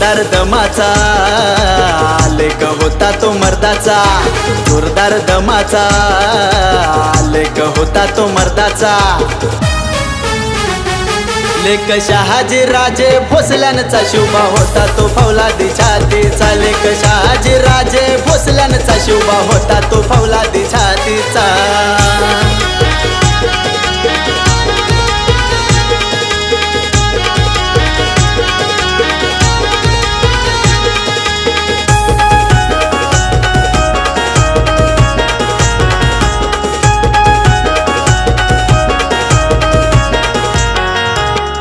जोरदार दमाचा लेक होता तो मर्दाचा, जोरदार दमाचा लेक होता तो मर्दाचा। लेक शहाजी राजे भोसल्यांचा शुभा होता तो फौलादी छातीचा, लेक शहाजी राजे भोसल्यांचा शुभा होता तो फौलादी छातीचा।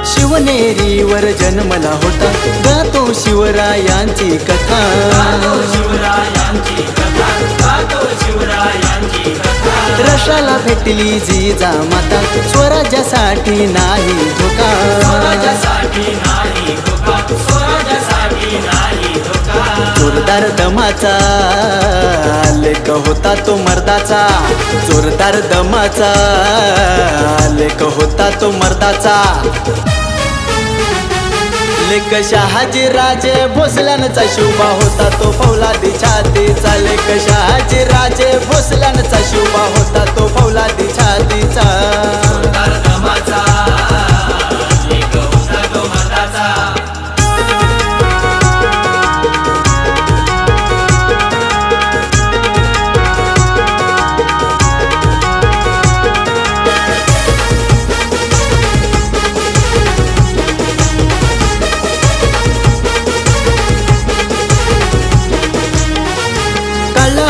शिवनेरीवर जन्मला होता, गातो शिवरायांची कथा, रशाला भेटली जिजा माता, स्वराज्यासाठी नाही धोका। जोरदार दमाचा लेक होता तो मर्दाचा, जोरदार दमाचा लेक होता तो मर्दाचा। लेक शहाजी राजे भोसल्यांचा शुभा होता तो फौलादी छातीचा, लेक शहाजी राजे भोसल्यांचा शुभा होता तो फौलादी छातीचा।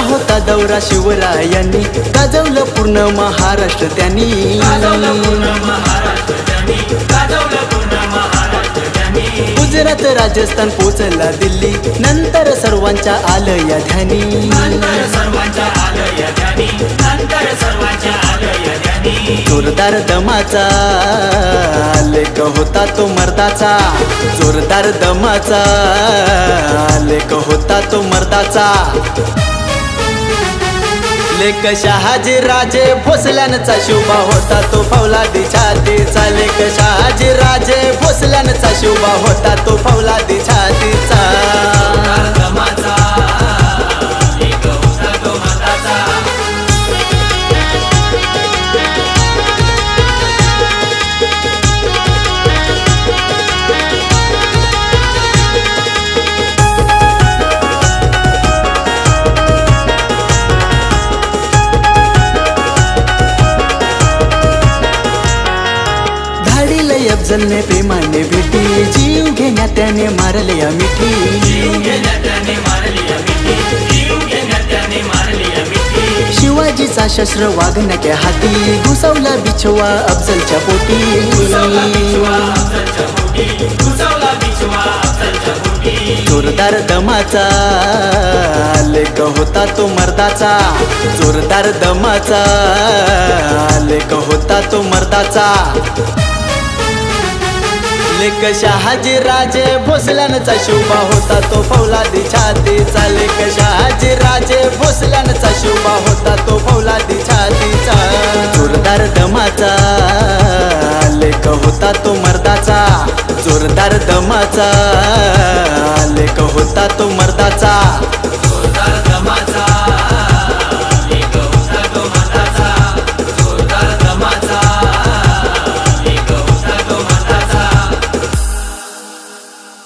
होता दौरा शिवरायांनी, गाजवलं पूर्ण महाराष्ट्र त्यांनी, गुजरात राजस्थान पोचला दिल्ली, नंतर सर्वांच्या आलं या ध्यानी। जोरदार दमाचा लेक होता तो मर्दाचा, जोरदार दमाचा लेक होता तो मर्दाचा। लेक शहाजी राजे भोसल्यांचा शुभा होता तो फौलादी छातीचा, लेक शहाजी राजे भोसल्यांचा शुभा होता तो फौलादी छातीचा। अफजलने प्रेमाने भेटी, जीव घेण्यात त्याने मारले या मिठी, शिवाजीचा शस्त्र वाघनक्या हाती, घुसवला बिछवा अफजलच्या पोटी। जोरदार दमाचा लेक होता तो मर्दाचा, जोरदार दमाचा लेक होता तो मर्दाचा। लेक शहाजी राजे भोसल्यांचा शुभा होता तो फौलादी छातीचा, लेक शहाजी राजे भोसल्यांचा शुभा होता तो फौलादी छातीचा। जोरदार दमाचा लेक होता तो मर्दाचा, जोरदार दमाचा लेक होता तो मर्दाचा।